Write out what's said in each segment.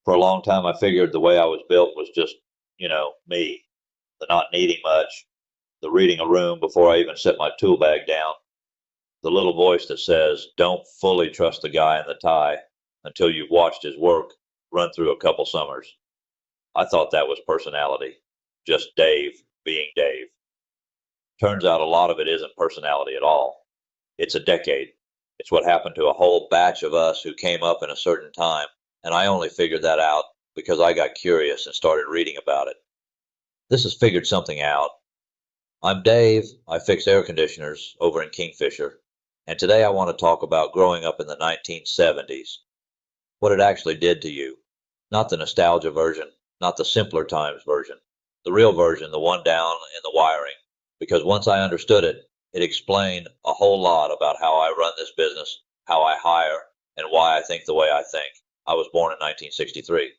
For a long time, I figured the way I was built was just, me. The not needing much, the reading a room before I even set my tool bag down, the little voice that says, don't fully trust the guy in the tie until you've watched his work run through a couple summers. I thought that was personality. Just Dave being Dave. Turns out a lot of it isn't personality at all. It's a decade. It's what happened to a whole batch of us who came up in a certain time, and I only figured that out because I got curious and started reading about it. This has figured something out. I'm Dave. I fix air conditioners over in Kingfisher, and today I want to talk about growing up in the 1970s. What it actually did to you. Not the nostalgia version, not the simpler times version. The real version, the one down in the wiring. Because once I understood it, it explained a whole lot about how I run this business, how I hire, and why I think the way I think. I was born in 1963.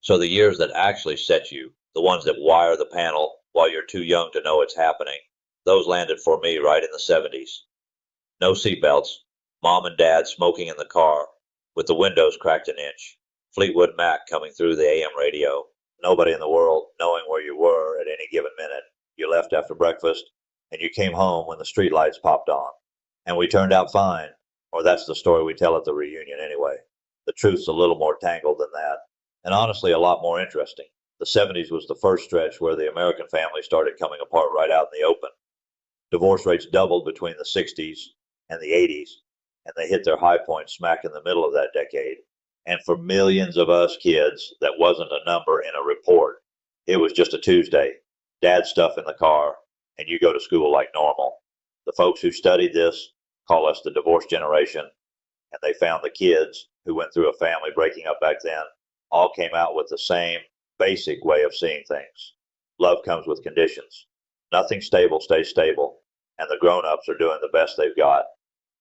So the years that actually set you, the ones that wire the panel while you're too young to know it's happening, those landed for me right in the 70s. No seatbelts, mom and dad smoking in the car, with the windows cracked an inch, Fleetwood Mac coming through the AM radio, nobody in the world knowing where you were at any given minute. You left after breakfast, and you came home when the street lights popped on. And we turned out fine, or that's the story we tell at the reunion anyway. The truth's a little more tangled than that, and honestly a lot more interesting. The 70s was the first stretch where the American family started coming apart right out in the open. Divorce rates doubled between the 60s and the 80s, and they hit their high point smack in the middle of that decade. And for millions of us kids, that wasn't a number in a report. It was just a Tuesday. Dad's stuff in the car, and you go to school like normal. The folks who studied this call us the divorce generation, and they found the kids who went through a family breaking up back then all came out with the same basic way of seeing things. Love comes with conditions. Nothing stable stays stable, and the grown-ups are doing the best they've got,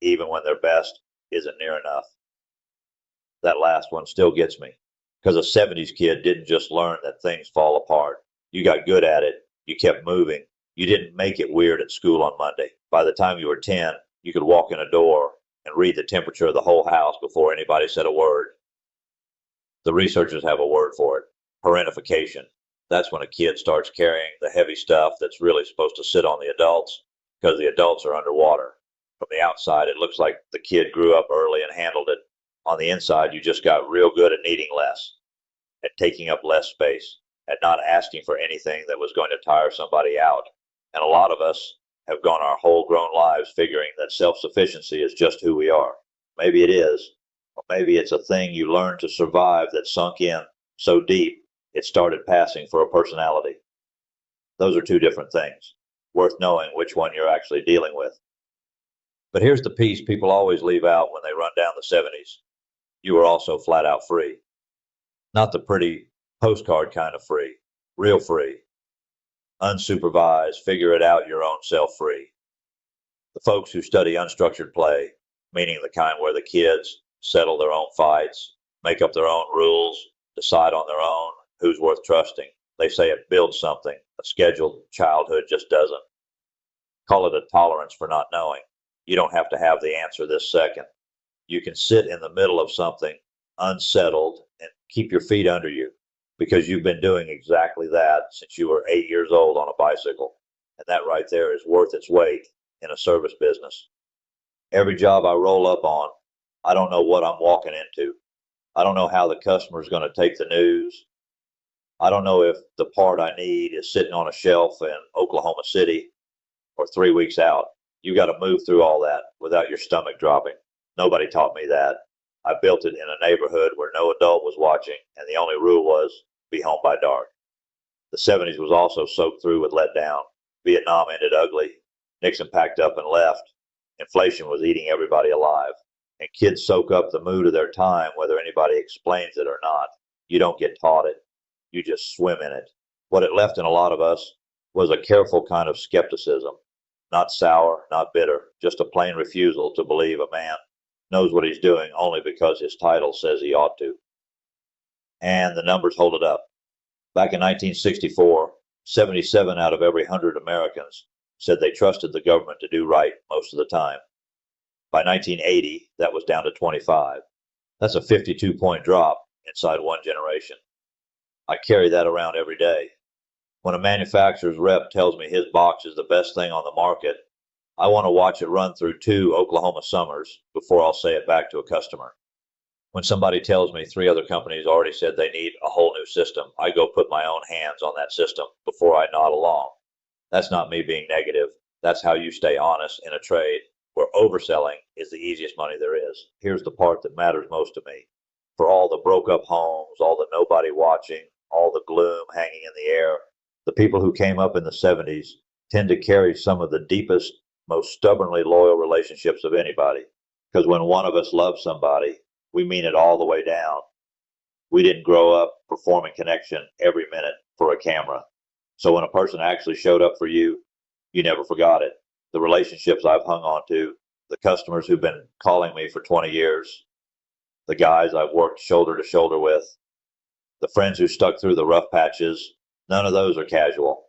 even when their best isn't near enough. That last one still gets me, because a 70s kid didn't just learn that things fall apart. You got good at it. You kept moving. You didn't make it weird at school on Monday. By the time you were 10, you could walk in a door and read the temperature of the whole house before anybody said a word. The researchers have a word for it, parentification. That's when a kid starts carrying the heavy stuff that's really supposed to sit on the adults because the adults are underwater. From the outside, it looks like the kid grew up early and handled it. On the inside, you just got real good at needing less, at taking up less space, at not asking for anything that was going to tire somebody out. And a lot of us have gone our whole grown lives figuring that self-sufficiency is just who we are. Maybe it is, or maybe it's a thing you learned to survive that sunk in so deep it started passing for a personality. Those are two different things, worth knowing which one you're actually dealing with. But here's the piece people always leave out when they run down the 70s. You were also flat out free. Not the pretty postcard kind of free, real free. Unsupervised, figure it out your own self free. The folks who study unstructured play, meaning the kind where the kids settle their own fights, make up their own rules, decide on their own who's worth trusting. They say it builds something. A scheduled childhood just doesn't. Call it a tolerance for not knowing. You don't have to have the answer this second. You can sit in the middle of something unsettled and keep your feet under you because you've been doing exactly that since you were 8 years old on a bicycle. And that right there is worth its weight in a service business. Every job I roll up on, I don't know what I'm walking into. I don't know how the customer is going to take the news. I don't know if the part I need is sitting on a shelf in Oklahoma City or 3 weeks out. You've got to move through all that without your stomach dropping. Nobody taught me that. I built it in a neighborhood where no adult was watching, and the only rule was be home by dark. The 70s was also soaked through with letdown. Vietnam ended ugly. Nixon packed up and left. Inflation was eating everybody alive. And kids soak up the mood of their time whether anybody explains it or not. You don't get taught it. You just swim in it. What it left in a lot of us was a careful kind of skepticism. Not sour, not bitter, just a plain refusal to believe a man knows what he's doing only because his title says he ought to. And the numbers hold it up. Back in 1964, 77 out of every 100 Americans said they trusted the government to do right most of the time. By 1980, that was down to 25. That's a 52-point drop inside one generation. I carry that around every day. When a manufacturer's rep tells me his box is the best thing on the market, I want to watch it run through 2 Oklahoma summers before I'll say it back to a customer. When somebody tells me 3 other companies already said they need a whole new system, I go put my own hands on that system before I nod along. That's not me being negative. That's how you stay honest in a trade where overselling is the easiest money there is. Here's the part that matters most to me. For all the broke up homes, all the nobody watching, all the gloom hanging in the air, the people who came up in the 70s tend to carry some of the deepest, most stubbornly loyal relationships of anybody. Because when one of us loves somebody, we mean it all the way down. We didn't grow up performing connection every minute for a camera. So when a person actually showed up for you, you never forgot it. The relationships I've hung on to, the customers who've been calling me for 20 years, the guys I've worked shoulder to shoulder with, the friends who stuck through the rough patches, none of those are casual.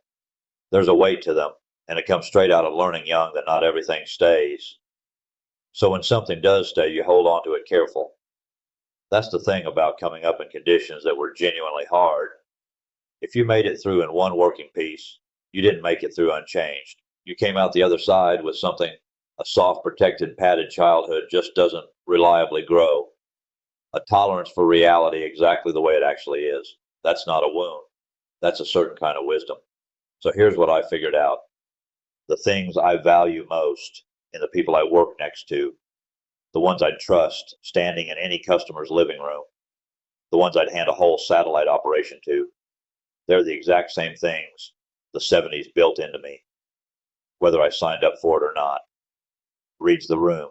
There's a weight to them, and it comes straight out of learning young that not everything stays. So when something does stay, you hold on to it careful. That's the thing about coming up in conditions that were genuinely hard. If you made it through in one working piece, you didn't make it through unchanged. You came out the other side with something a soft, protected, padded childhood just doesn't reliably grow. A tolerance for reality exactly the way it actually is. That's not a wound. That's a certain kind of wisdom. So here's what I figured out. The things I value most in the people I work next to, the ones I'd trust standing in any customer's living room, the ones I'd hand a whole satellite operation to, they're the exact same things the 70s built into me, whether I signed up for it or not. Reads the room.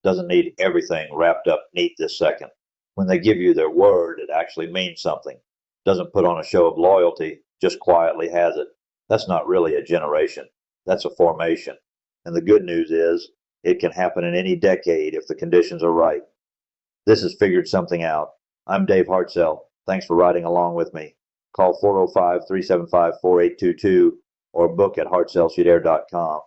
Doesn't need everything wrapped up neat this second. When they give you their word, it actually means something. Doesn't put on a show of loyalty, just quietly has it. That's not really a generation. That's a formation. And the good news is, it can happen in any decade if the conditions are right. This has figured something out. I'm Dave Hartzell. Thanks for riding along with me. Call 405-375-4822 or book at hartzellshouldair.com.